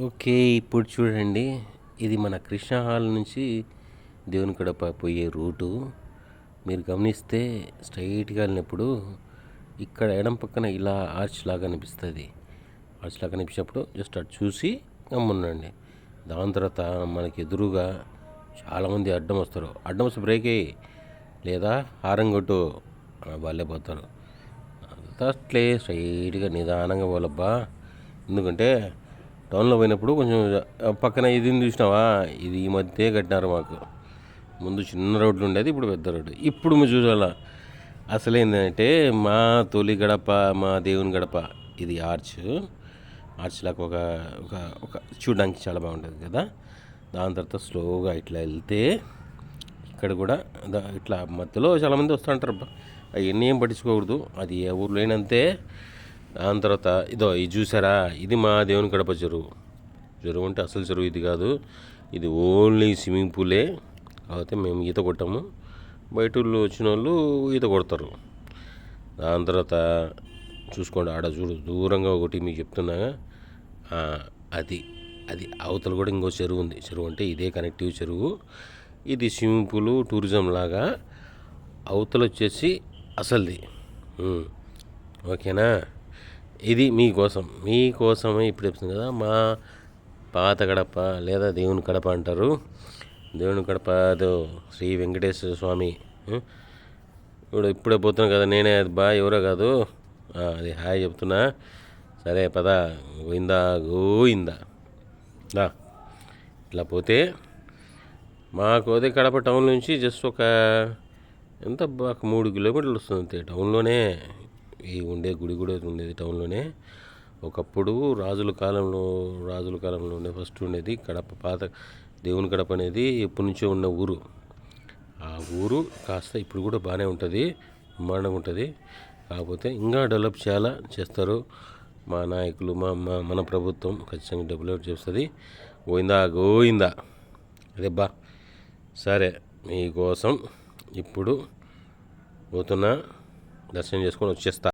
Okay. ఇప్పుడు చూడండి. ఇది మన కృష్ణ హాల్ నుంచి దేవుని కడప పోయే రూటు. మీరు గమనిస్తే స్ట్రైట్‌గా వెళ్ళినప్పుడు ఇక్కడ ఎడం పక్కన ఇలా ఆర్చ్ లాగా కనిపిస్తది. ఆర్చ్ లాగా కనిపించినప్పుడు జస్ట్ అటు చూసి గమ్మునుండండి. దాని తర్వాత మనకి ఎదురుగా చాలామంది అడ్డం వస్తారు. అడ్డం వస్తే బ్రేక్ ఎయ్యి లేదా హారన్ కొట్టు వాళ్ళే పోతారు. అట్లే స్ట్రైట్‌గా నిదానంగా పోవాలబ్బా. ఎందుకంటే టౌన్లో పోయినప్పుడు కొంచెం పక్కన ఇది చూసినావా, ఇది ఈ మధ్య కట్టినారు మాకు. ముందు చిన్న రోడ్లు ఉండేది, ఇప్పుడు పెద్ద రోడ్డు. ఇప్పుడు మీరు చూడాల అసలు ఏంటంటే మా తొలి గడప, మా దేవుని గడప. ఇది ఆర్చ్ లాగా ఒక ఒక ఒక చూడడానికి చాలా బాగుంటుంది కదా. దాని తర్వాత స్లోగా ఇట్లా వెళ్తే ఇక్కడ కూడా ఇట్లా మధ్యలో చాలామంది వస్తూ ఉంటారు. అవన్నీ ఏం పట్టించుకోకూడదు, అది ఏ ఊర్లో అయినంతే. దాని తర్వాత ఇది చూసారా, ఇది మా దేవుని గడప చెరువు. చెరువు అంటే అసలు చెరువు ఇది కాదు, ఇది ఓన్లీ స్విమ్మింగ్ పూలే. కాకపోతే మేము ఈత కొట్టాము, బయట వాళ్ళు వచ్చిన వాళ్ళు ఈత కొడతారు. దాని తర్వాత చూసుకోండి, ఆడ చూడు దూరంగా ఒకటి మీకు చెప్తున్నా, అది అది అవతల కూడా ఇంకో చెరువు ఉంది. చెరువు అంటే ఇదే కనెక్టివ్ చెరువు. ఇది స్విమ్మింగ్ పూలు టూరిజం లాగా. అవతల వచ్చేసి అసలుది. ఓకేనా. ఇది మీకోసమే ఇప్పుడు చెప్తుంది కదా, మా పాత గడప లేదా దేవుని కడప అంటారు. దేవుని కడప శ్రీ వెంకటేశ్వర స్వామి. ఇప్పుడే పోతున్నాను కదా నేనే, అది ఎవరో కాదు, అది హాయ్ చెప్తున్నా. సరే పద, గోయిందా దా. ఇట్లా పోతే మాకు అదే కడప టౌన్ నుంచి జస్ట్ ఒక ఎంత 3 కిలోమీటర్లు వస్తుంది అంతే. టౌన్లోనే ఈ ఉండే గుడి కూడా ఉండేది టౌన్లోనే. ఒకప్పుడు రాజుల కాలంలో ఉండే ఫస్ట్ ఉండేది కడప. పాత దేవుని కడప అనేది ఎప్పటి నుంచో ఉన్న ఊరు. ఆ ఊరు కాస్త ఇప్పుడు కూడా బాగానే ఉంటుంది, బ్రహ్మాండంగా ఉంటుంది. కాకపోతే ఇంకా డెవలప్ చేస్తారు మా నాయకులు, మన ప్రభుత్వం ఖచ్చితంగా డెవలప్ చేస్తుంది. గోయిందా అదే బా. సరే, మీకోసం ఇప్పుడు పోతున్నా, దర్శనం చేసుకొని వచ్చేస్తా.